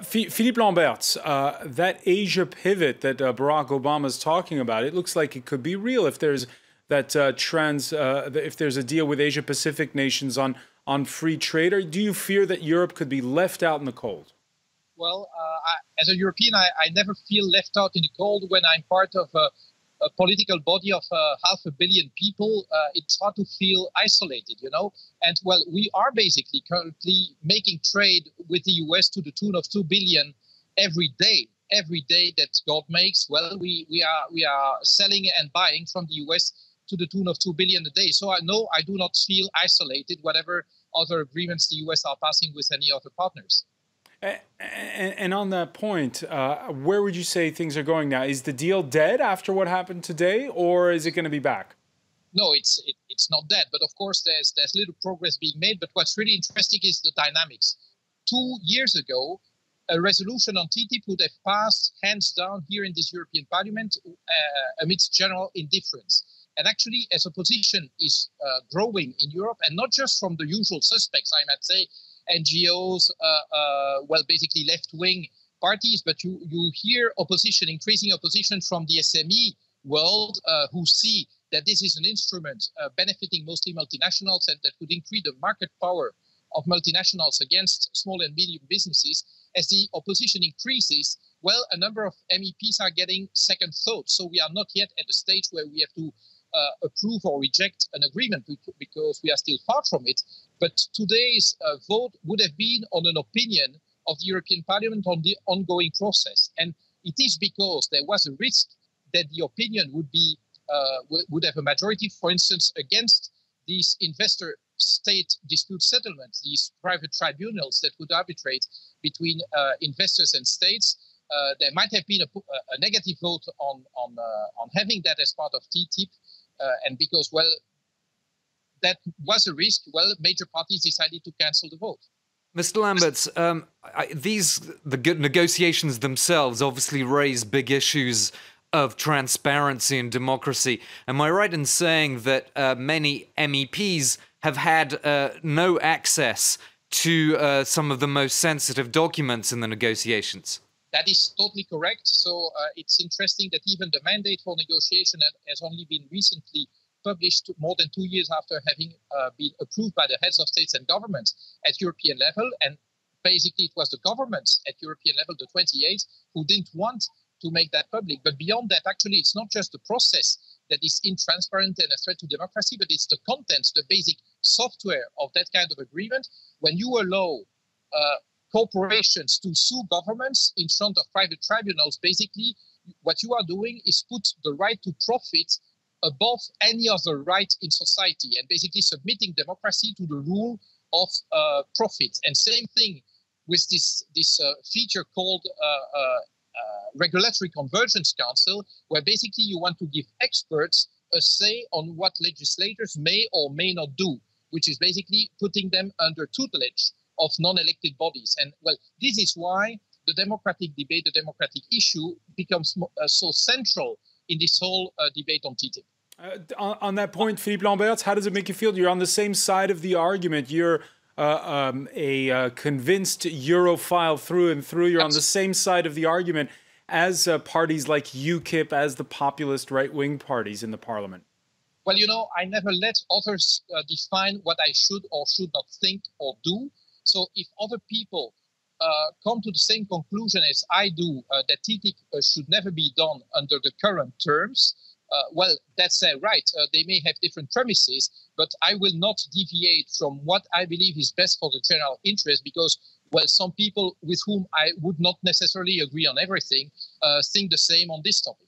Phillipe Lamberts, that Asia pivot that Barack Obama is talking about, it looks like it could be real if there's that if there's a deal with Asia Pacific nations on free trade. Or do you fear that Europe could be left out in the cold? Well, as a European, I never feel left out in the cold when I'm part of a political body of 500 million people. It's hard to feel isolated, you know. And well, we are basically currently making trade with the US to the tune of 2 billion every day. Every day that God makes, well, we are selling and buying from the US to the tune of 2 billion a day. So I know I do not feel isolated, whatever other agreements the US are passing with any other partners. And on that point, where would you say things are going now? Is the deal dead after what happened today, or is it going to be back? No, it's not dead, but of course there's little progress being made. But what's really interesting is the dynamics. 2 years ago, a resolution on TTIP would have passed hands down here in this European Parliament amidst general indifference. And actually, as opposition is growing in Europe, and not just from the usual suspects, I might say, NGOs, well, basically left-wing parties, but you hear opposition, increasing opposition from the SME world, who see that this is an instrument benefiting mostly multinationals and that would increase the market power of multinationals against small and medium businesses. As the opposition increases, well, a number of MEPs are getting second thoughts. So we are not yet at the stage where we have to approve or reject an agreement because we are still far from it. But today's vote would have been on an opinion of the European Parliament on the ongoing process. And it is because there was a risk that the opinion would have a majority, for instance, against these investor-state dispute settlements, these private tribunals that would arbitrate between investors and states. There might have been a negative vote on having that as part of TTIP. And because, well, that was a risk, well, major parties decided to cancel the vote. Mr. Lamberts, the negotiations themselves obviously raise big issues of transparency and democracy. Am I right in saying that many MEPs have had no access to some of the most sensitive documents in the negotiations? That is totally correct. So it's interesting that even the mandate for negotiation has only been recently published more than 2 years after having been approved by the heads of states and governments at European level. And basically it was the governments at European level, the 28, who didn't want to make that public. But beyond that, actually, it's not just the process that is intransparent and a threat to democracy, but it's the contents, the basic software of that kind of agreement. When you allow corporations to sue governments in front of private tribunals, basically what you are doing is put the right to profit above any other right in society and basically submitting democracy to the rule of profit. And same thing with this feature called Regulatory Convergence Council, where basically you want to give experts a say on what legislators may or may not do, which is basically putting them under tutelage of non-elected bodies. And well, this is why the democratic debate, the democratic issue becomes so central in this whole debate on TTIP. On that point, Phillipe Lamberts, how does it make you feel? You're on the same side of the argument. You're a convinced Europhile through and through. You're on the same side of the argument as parties like UKIP, as the populist right-wing parties in the parliament. Well, you know, I never let others define what I should or should not think or do. So if other people come to the same conclusion as I do, that TTIP should never be done under the current terms, well, that's right. They may have different premises, but I will not deviate from what I believe is best for the general interest because, well, some people with whom I would not necessarily agree on everything think the same on this topic.